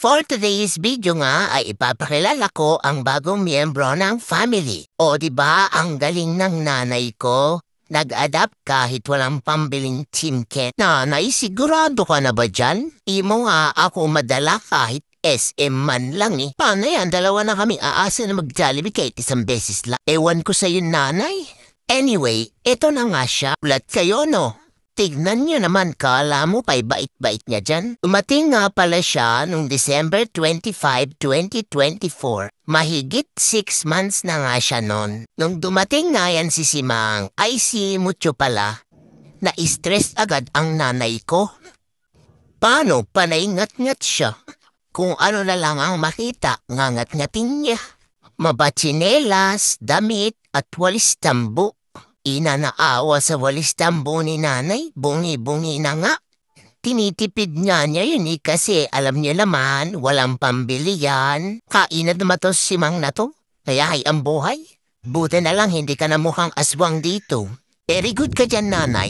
For today's video nga ay ipapakilala ko ang bagong miyembro ng family. O di ba ang galing ng nanay ko? Nag-adapt kahit walang pambiling timken. Nanay, sigurado ka na ba dyan? Imo nga ako madala kahit SM man lang eh. Paano yan? Dalawa na kami aasa na mag-Jollibee kahit isang beses lang. Ewan ko sa'yo nanay. Anyway, eto na nga siya. Ulat kayo no? Tignan nyo naman, kala mo pa'y bait-bait niya dyan. Dumating nga pala siya noong December 25, 2024. Mahigit 6 months na nga siya nun. Nung dumating nga yan si Simang, ay si Mucho pala, na-stress agad ang nanay ko. Paano? Panaingat-ngat siya. Kung ano na lang ang makita, ngangat-ngatin niya. Mabatsinelas, damit at walis tambo. Inanaawa sa walis tambo ni nanay, bungi-bungi na nga. Tinitipid nga niya yun kasi alam niya naman, walang pambili yan. Kainad na matos si Mang na to, kaya ay ang buhay. Buti na lang hindi ka na mukhang aswang dito. Very good ka dyan nanay.